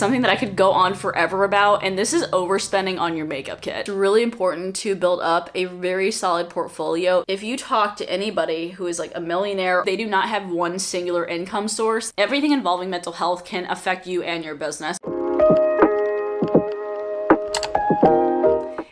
something that I could go on forever about, and this is overspending on your makeup kit. It's really important to build up a very solid portfolio. If you talk to anybody who is like a millionaire, they do not have one singular income source. Everything involving mental health can affect you and your business.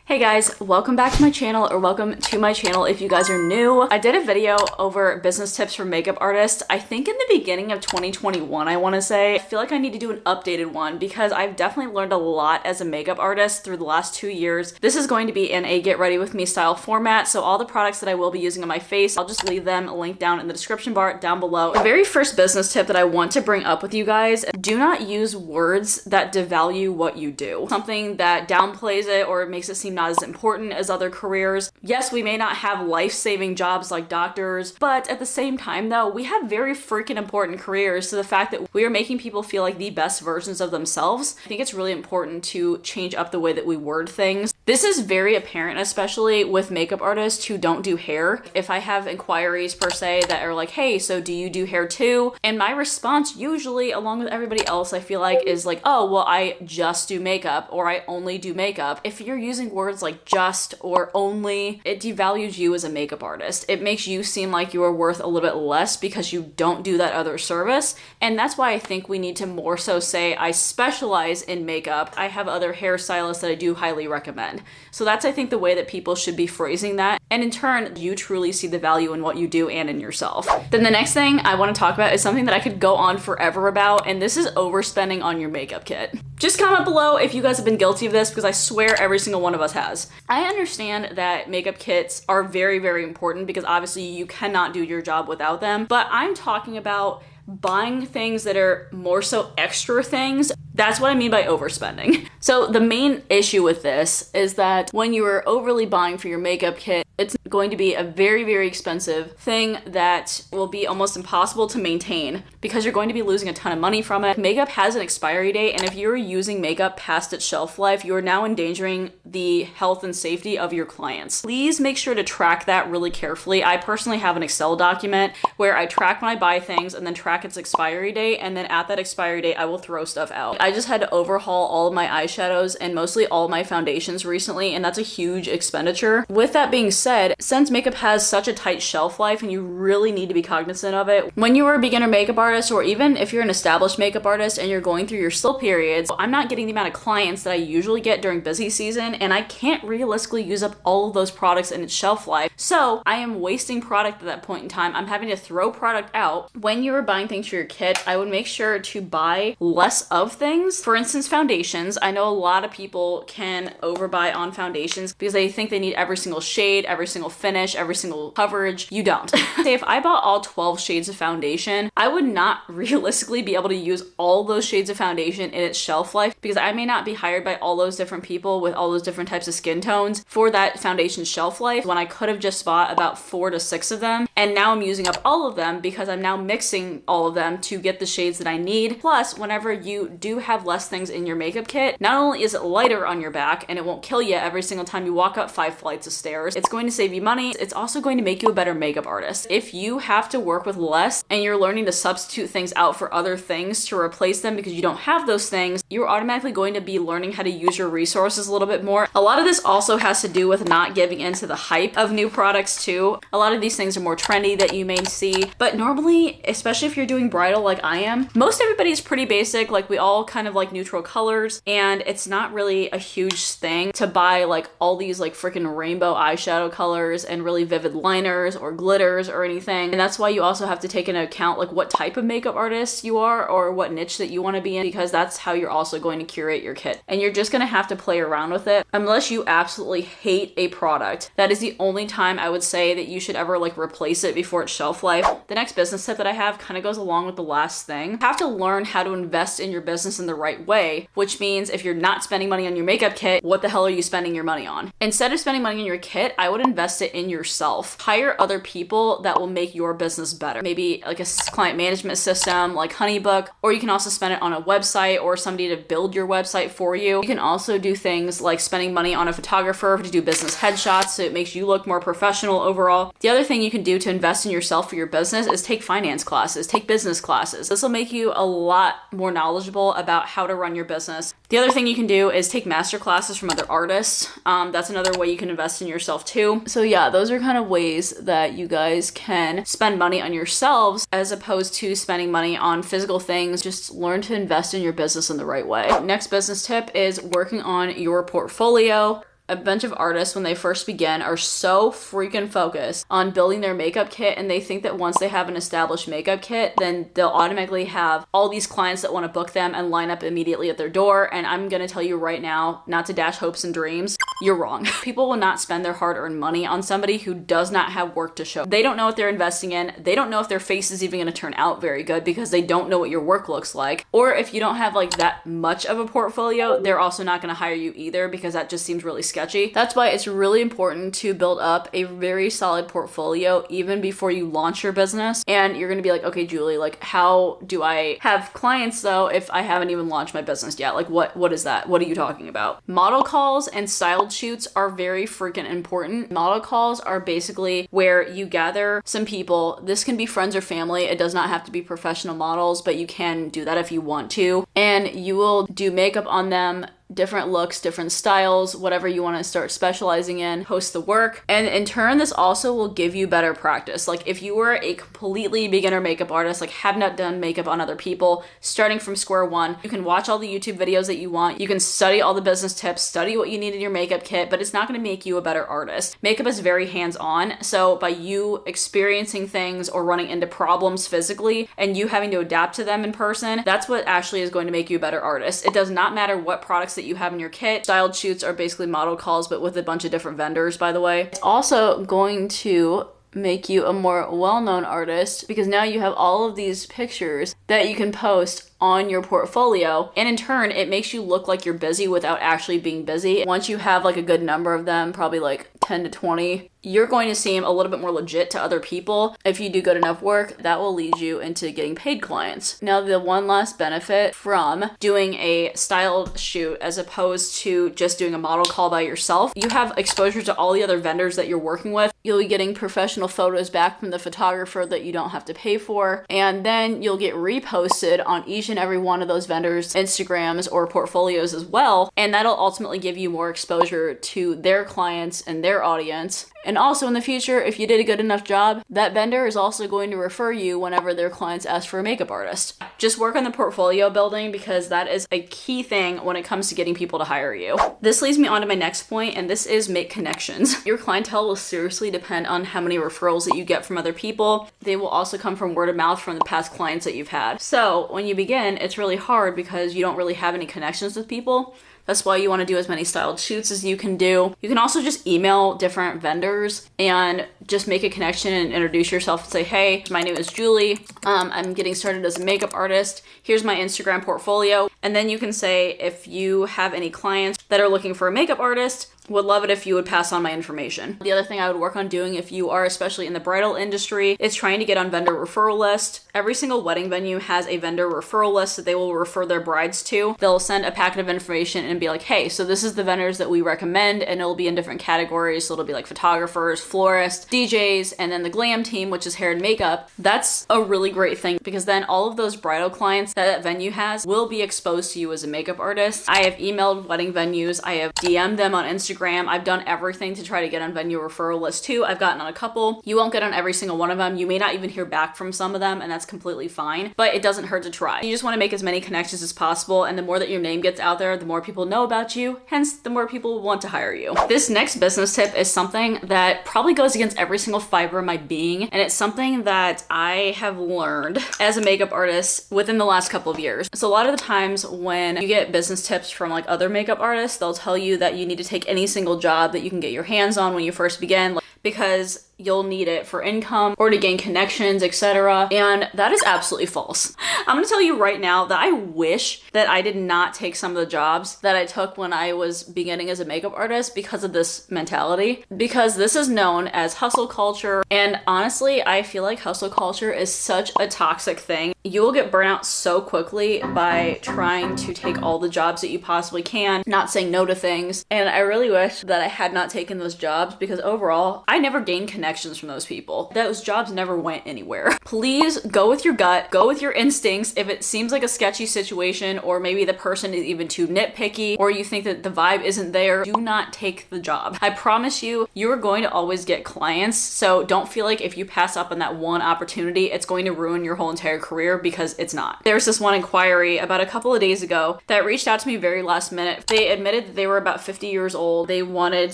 Hey guys, welcome back to my channel, or welcome to my channel if you guys are new. I did a video over business tips for makeup artists, I think in the beginning of 2021, I want to say. I feel like I need to do an updated one because I've definitely learned a lot as a makeup artist through the last 2 years. This is going to be in a get ready with me style format, so all the products that I will be using on my face, I'll just leave them linked down in the description bar down below. The very first business tip that I want to bring up with you guys, do not use words that devalue what you do. Something that downplays it or makes it seem not as important as other careers. Yes, we may not have life-saving jobs like doctors, but at the same time though, we have very freaking important careers. So the fact that we are making people feel like the best versions of themselves, I think it's really important to change up the way that we word things. This is very apparent, especially with makeup artists who don't do hair. If I have inquiries per se that are like, hey, so do you do hair too? And my response usually, along with everybody else, I feel like is like, oh, well, I just do makeup, or I only do makeup. If you're using words like just or only, it devalues you as a makeup artist. It makes you seem like you are worth a little bit less because you don't do that other service. And that's why I think we need to more so say, I specialize in makeup. I have other hairstylists that I do highly recommend. So that's, I think, the way that people should be phrasing that. And in turn, you truly see the value in what you do and in yourself. Then the next thing I want to talk about is something that I could go on forever about, and this is overspending on your makeup kit. Just comment below if you guys have been guilty of this, because I swear every single one of us has. I understand that makeup kits are very, very important because obviously you cannot do your job without them, but I'm talking about buying things that are more so extra things. That's what I mean by overspending. So the main issue with this is that when you are overly buying for your makeup kit, it's going to be a very, very expensive thing that will be almost impossible to maintain because you're going to be losing a ton of money from it. Makeup has an expiry date, and if you're using makeup past its shelf life, you are now endangering the health and safety of your clients. Please make sure to track that really carefully. I personally have an Excel document where I track when I buy things and then track its expiry date, and then at that expiry date, I will throw stuff out. I just had to overhaul all of my eyeshadows and mostly all my foundations recently, and that's a huge expenditure. With that being said, since makeup has such a tight shelf life and you really need to be cognizant of it, when you are a beginner makeup artist, or even if you're an established makeup artist and you're going through your slow periods, I'm not getting the amount of clients that I usually get during busy season, and I can't realistically use up all of those products in its shelf life. So I am wasting product at that point in time. I'm having to throw product out. When you are buying things for your kit, I would make sure to buy less of things. For instance, foundations. I know a lot of people can overbuy on foundations because they think they need every single shade, every single finish, every single coverage. You don't. Say if I bought all 12 shades of foundation, I would not realistically be able to use all those shades of foundation in its shelf life because I may not be hired by all those different people with all those different types of skin tones for that foundation shelf life when I could have just bought about 4 to 6 of them. And now I'm using up all of them because I'm now mixing all of them to get the shades that I need. Plus, whenever you do have less things in your makeup kit, not only is it lighter on your back and it won't kill you every single time you walk up 5 flights of stairs, it's going to save you money. It's also going to make you a better makeup artist. If you have to work with less and you're learning to substitute things out for other things to replace them because you don't have those things, you're automatically going to be learning how to use your resources a little bit more. A lot of this also has to do with not giving into the hype of new products too. A lot of these things are more trendy that you may see, but normally, especially if you're doing bridal like I am, most everybody is pretty basic. Like we all kind of like neutral colors, and it's not really a huge thing to buy like all these like freaking rainbow eyeshadow colors and really vivid liners or glitters or anything. And that's why you also have to take into account like what type of makeup artist you are or what niche that you want to be in, because that's how you're also going to curate your kit. And you're just going to have to play around with it unless you absolutely hate a product. That is the only time I would say that you should ever like replace it before its shelf life. The next business tip that I have kind of goes along with the last thing. You have to learn how to invest in your business in the right way, which means if you're not spending money on your makeup kit, what the hell are you spending your money on? Instead of spending money on your kit, I would invest it in yourself. Hire other people that will make your business better. Maybe like a client management system like Honeybook, or you can also spend it on a website or somebody to build your website for you. You can also do things like spending money on a photographer to do business headshots so it makes you look more professional overall. The other thing you can do to invest in yourself for your business is take finance classes, take business classes. This will make you a lot more knowledgeable about about how to run your business. The other thing you can do is take master classes from other artists. That's another way you can invest in yourself too. So yeah, those are kind of ways that you guys can spend money on yourselves as opposed to spending money on physical things. Just learn to invest in your business in the right way. Next business tip is working on your portfolio. A bunch of artists, when they first begin, are so freaking focused on building their makeup kit, and they think that once they have an established makeup kit, then they'll automatically have all these clients that want to book them and line up immediately at their door. And I'm gonna tell you right now, not to dash hopes and dreams, you're wrong. People will not spend their hard-earned money on somebody who does not have work to show. They don't know what they're investing in. They don't know if their face is even gonna turn out very good because they don't know what your work looks like. Or if you don't have like that much of a portfolio, they're also not gonna hire you either because that just seems really sketchy. That's why it's really important to build up a very solid portfolio even before you launch your business. And you're gonna be like, okay, Julie, like how do I have clients though if I haven't even launched my business yet? Like what is that? What are you talking about? Model calls and styled shoots are very freaking important. Model calls are basically where you gather some people. This can be friends or family. It does not have to be professional models, but you can do that if you want to. And you will do makeup on them, different looks, different styles, whatever you want to start specializing in, post the work. And in turn, this also will give you better practice. Like if you were a completely beginner makeup artist, like have not done makeup on other people, starting from square one, you can watch all the YouTube videos that you want. You can study all the business tips, study what you need in your makeup kit, but it's not going to make you a better artist. Makeup is very hands-on. So by you experiencing things or running into problems physically and you having to adapt to them in person, that's what actually is going to make you a better artist. It does not matter what products that you have in your kit. Styled shoots are basically model calls, but with a bunch of different vendors, by the way. It's also going to make you a more well-known artist because now you have all of these pictures that you can post on your portfolio, and in turn it makes you look like you're busy without actually being busy. Once you have like a good number of them, probably like 10 to 20, you're going to seem a little bit more legit to other people. If you do good enough work, that will lead you into getting paid clients. Now, the one last benefit from doing a styled shoot as opposed to just doing a model call by yourself, you have exposure to all the other vendors that you're working with. You'll be getting professional photos back from the photographer that you don't have to pay for, and then you'll get reposted on each and every one of those vendors' Instagrams or portfolios as well, and that'll ultimately give you more exposure to their clients and their audience. And also in the future, if you did a good enough job, that vendor is also going to refer you whenever their clients ask for a makeup artist. Just work on the portfolio building because that is a key thing when it comes to getting people to hire you. This leads me on to my next point, and this is make connections. Your clientele will seriously depend on how many referrals that you get from other people. They will also come from word of mouth from the past clients that you've had. So when you begin, it's really hard because you don't really have any connections with people. That's why you want to do as many styled shoots as you can do. You can also just email different vendors and just make a connection and introduce yourself and say, hey, my name is Julie. I'm getting started as a makeup artist. Here's my Instagram portfolio. And then you can say, if you have any clients that are looking for a makeup artist, would love it if you would pass on my information. The other thing I would work on doing if you are especially in the bridal industry is trying to get on vendor referral list. Every single wedding venue has a vendor referral list that they will refer their brides to. They'll send a packet of information and be like, hey, so this is the vendors that we recommend, and it'll be in different categories. So it'll be like photographers, florists, DJs, and then the glam team, which is hair and makeup. That's a really great thing because then all of those bridal clients that venue has will be exposed to you as a makeup artist. I have emailed wedding venues. I have DM'd them on Instagram. I've done everything to try to get on venue referral list too. I've gotten on a couple. You won't get on every single one of them. You may not even hear back from some of them, and that's completely fine, but it doesn't hurt to try. You just want to make as many connections as possible, and the more that your name gets out there, the more people know about you, hence the more people will want to hire you. This next business tip is something that probably goes against every single fiber of my being, and it's something that I have learned as a makeup artist within the last couple of years. So a lot of the times when you get business tips from like other makeup artists, they'll tell you that you need to take any single job that you can get your hands on when you first begin, because you'll need it for income or to gain connections, etc. And that is absolutely false. I'm gonna tell you right now that I wish that I did not take some of the jobs that I took when I was beginning as a makeup artist because of this mentality, because this is known as hustle culture. And honestly, I feel like hustle culture is such a toxic thing. You will get burnt out so quickly by trying to take all the jobs that you possibly can, not saying no to things. And I really wish that I had not taken those jobs because overall, I never gained connections connections from those people. Those jobs never went anywhere. Please go with your gut, go with your instincts. If it seems like a sketchy situation, or maybe the person is even too nitpicky, or you think that the vibe isn't there, do not take the job. I promise you, you are going to always get clients. So don't feel like if you pass up on that one opportunity, it's going to ruin your whole entire career, because it's not. There's this one inquiry about a couple of days ago that reached out to me very last minute. They admitted that they were about 50 years old. They wanted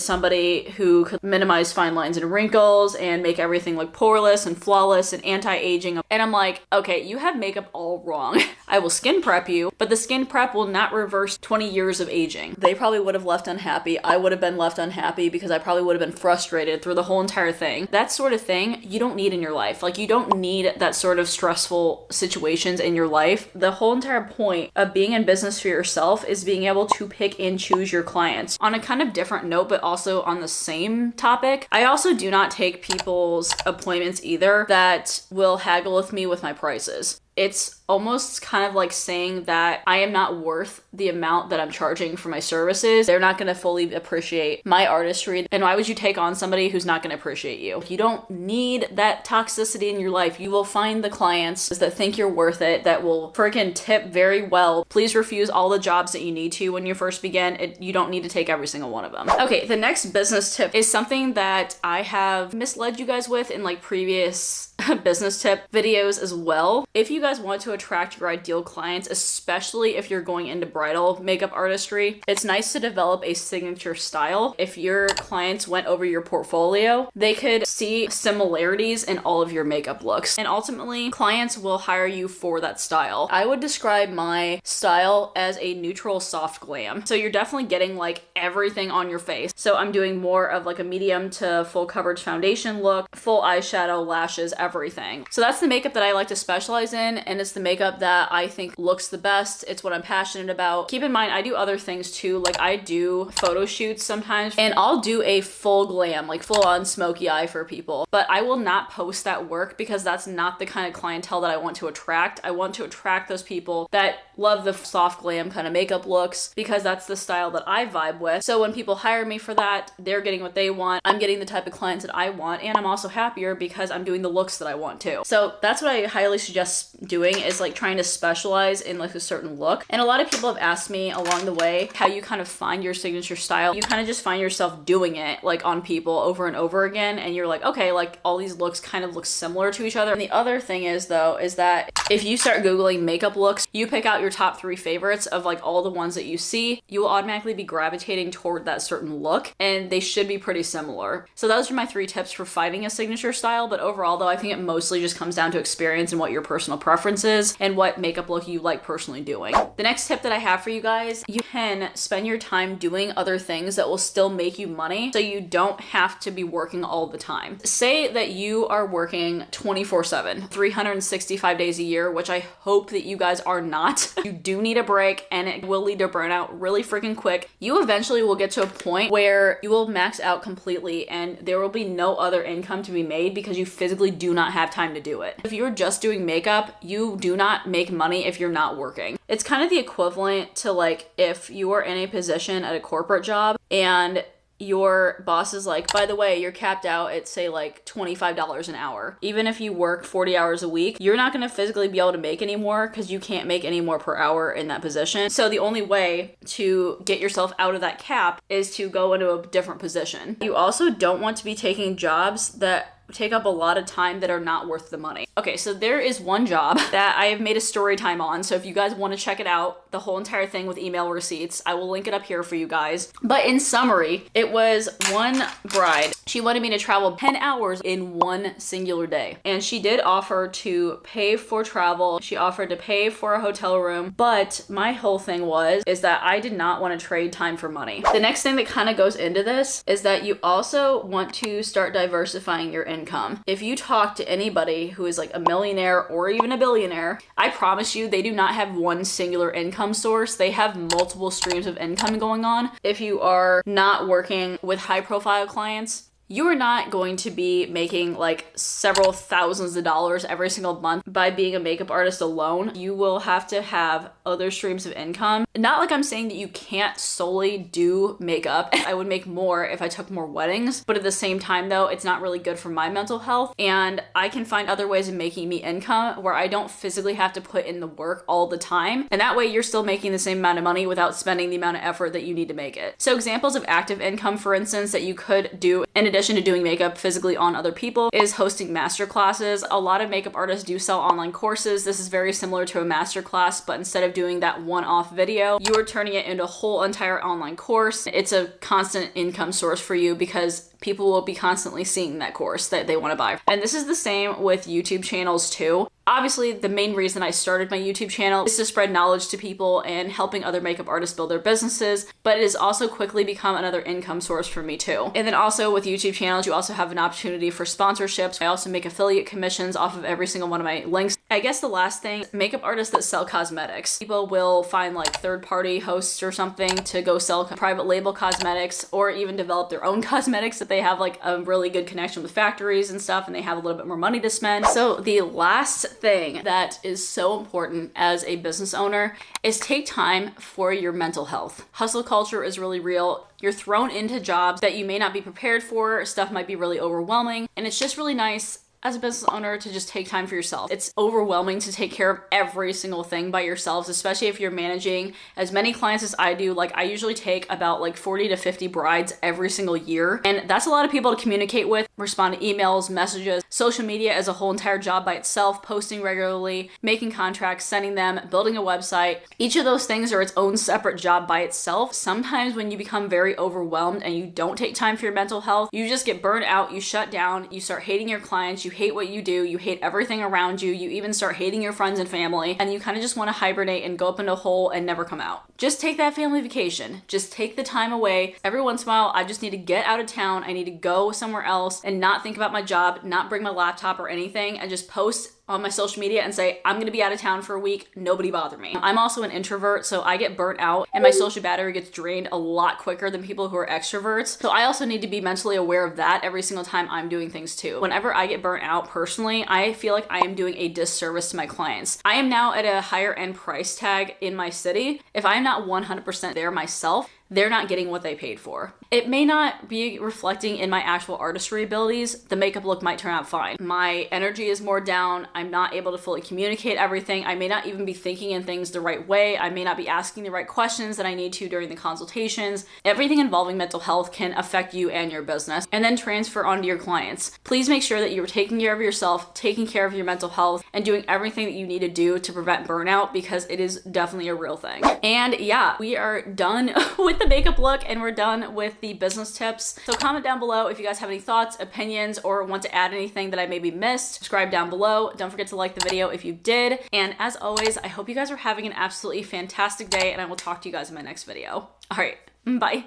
somebody who could minimize fine lines and wrinkles and make everything look poreless and flawless and anti-aging. And I'm like, okay, you have makeup all wrong. I will skin prep you, but the skin prep will not reverse 20 years of aging. They probably would have left unhappy. I would have been left unhappy because I probably would have been frustrated through the whole entire thing. That sort of thing you don't need in your life. Like, you don't need that sort of stressful situations in your life. The whole entire point of being in business for yourself is being able to pick and choose your clients. On a kind of different note, but also on the same topic, I also do not take people's appointments either that will haggle with me with my prices. It's almost kind of like saying that I am not worth the amount that I'm charging for my services. They're not going to fully appreciate my artistry. And why would you take on somebody who's not going to appreciate you? You don't need that toxicity in your life. You will find the clients that think you're worth it, that will freaking tip very well. Please refuse all the jobs that you need to when you first begin. You don't need to take every single one of them. Okay, the next business tip is something that I have misled you guys with in like previous business tip videos as well. If you guys want to attract your ideal clients, especially if you're going into bridal makeup artistry, it's nice to develop a signature style. If your clients went over your portfolio, they could see similarities in all of your makeup looks. And ultimately, clients will hire you for that style. I would describe my style as a neutral soft glam. So you're definitely getting like everything on your face. So I'm doing more of like a medium to full coverage foundation look, full eyeshadow, lashes, everything. So that's the makeup that I like to specialize in, and it's the makeup that I think looks the best. It's what I'm passionate about. Keep in mind, I do other things too. Like, I do photo shoots sometimes, and I'll do a full glam, like full on smoky eye for people, but I will not post that work because that's not the kind of clientele that I want to attract. I want to attract those people that love the soft glam kind of makeup looks, because that's the style that I vibe with. So when people hire me for that, they're getting what they want. I'm getting the type of clients that I want, and I'm also happier because I'm doing the looks that I want to. So that's what I highly suggest doing, is like trying to specialize in like a certain look. And a lot of people have asked me along the way how you kind of find your signature style. You kind of just find yourself doing it like on people over and over again, and you're like, okay, like all these looks kind of look similar to each other. And the other thing is though, is that if you start Googling makeup looks, you pick out your top 3 favorites of like all the ones that you see, you will automatically be gravitating toward that certain look, and they should be pretty similar. So those are my 3 tips for finding a signature style. But overall though, I think it mostly just comes down to experience and what your personal preference is and what makeup look you like personally doing. The next tip that I have for you guys, you can spend your time doing other things that will still make you money, so you don't have to be working all the time. Say that you are working 24/7, 365 days a year, which I hope that you guys are not. You do need a break, and it will lead to burnout really freaking quick. You eventually will get to a point where you will max out completely and there will be no other income to be made because you physically do not have time to do it. If you're just doing makeup, you do not make money if you're not working. It's kind of the equivalent to like if you are in a position at a corporate job and your boss is like, by the way, you're capped out at say like $25 an hour. Even if you work 40 hours a week, you're not going to physically be able to make any more because you can't make any more per hour in that position. So the only way to get yourself out of that cap is to go into a different position. You also don't want to be taking jobs that take up a lot of time that are not worth the money. Okay, so there is one job that I have made a story time on. So if you guys want to check it out, the whole entire thing with email receipts, I will link it up here for you guys. But in summary, it was one bride. She wanted me to travel 10 hours in one singular day. And she did offer to pay for travel. She offered to pay for a hotel room. But my whole thing is that I did not want to trade time for money. The next thing that kind of goes into this is that you also want to start diversifying your income. If you talk to anybody who is like a millionaire or even a billionaire, I promise you they do not have one singular income source. They have multiple streams of income going on. If you are not working with high profile clients, you are not going to be making like several thousands of dollars every single month by being a makeup artist alone. You will have to have other streams of income. Not like I'm saying that you can't solely do makeup. I would make more if I took more weddings, but at the same time though, it's not really good for my mental health, and I can find other ways of making me income where I don't physically have to put in the work all the time, and that way you're still making the same amount of money without spending the amount of effort that you need to make it. So examples of active income, for instance, that you could do in addition to doing makeup physically on other people is hosting master classes. A lot of makeup artists do sell online courses. This is very similar to a master class, but instead of doing that one-off video, you are turning it into a whole entire online course. It's a constant income source for you because people will be constantly seeing that course that they want to buy. And this is the same with YouTube channels too. Obviously, the main reason I started my YouTube channel is to spread knowledge to people and helping other makeup artists build their businesses, but it has also quickly become another income source for me too. And then also with YouTube channels, you also have an opportunity for sponsorships. I also make affiliate commissions off of every single one of my links. I guess the last thing, makeup artists that sell cosmetics. People will find like third-party hosts or something to go sell private label cosmetics, or even develop their own cosmetics if they have like a really good connection with factories and stuff and they have a little bit more money to spend. So the last thing that is so important as a business owner is take time for your mental health. Hustle culture is really real. You're thrown into jobs that you may not be prepared for. Stuff might be really overwhelming, and it's just really nice as a business owner to just take time for yourself. It's overwhelming to take care of every single thing by yourselves, especially if you're managing as many clients as I do. Like I usually take about like 40 to 50 brides every single year. And that's a lot of people to communicate with, respond to emails, messages. Social media is a whole entire job by itself, posting regularly, making contracts, sending them, building a website. Each of those things are its own separate job by itself. Sometimes when you become very overwhelmed and you don't take time for your mental health, you just get burned out, you shut down, you start hating your clients, you hate what you do, you hate everything around you, you even start hating your friends and family, and you kind of just want to hibernate and go up in a hole and never come out. Just take that family vacation. Just take the time away. Every once in a while, I just need to get out of town. I need to go somewhere else and not think about my job, not bring my laptop or anything, and just post on my social media and say, I'm gonna be out of town for a week, nobody bother me. I'm also an introvert, so I get burnt out and my social battery gets drained a lot quicker than people who are extroverts. So I also need to be mentally aware of that every single time I'm doing things too. Whenever I get burnt out personally, I feel like I am doing a disservice to my clients. I am now at a higher end price tag in my city. If I'm not 100% there myself, they're not getting what they paid for. It may not be reflecting in my actual artistry abilities. The makeup look might turn out fine. My energy is more down. I'm not able to fully communicate everything. I may not even be thinking in things the right way. I may not be asking the right questions that I need to during the consultations. Everything involving mental health can affect you and your business and then transfer onto your clients. Please make sure that you're taking care of yourself, taking care of your mental health, and doing everything that you need to do to prevent burnout, because it is definitely a real thing. And yeah, we are done with the makeup look and we're done with the business tips. So comment down below if you guys have any thoughts, opinions, or want to add anything that I maybe missed. Subscribe down below. Don't forget to like the video if you did. And as always, I hope you guys are having an absolutely fantastic day, and I will talk to you guys in my next video. All right, bye.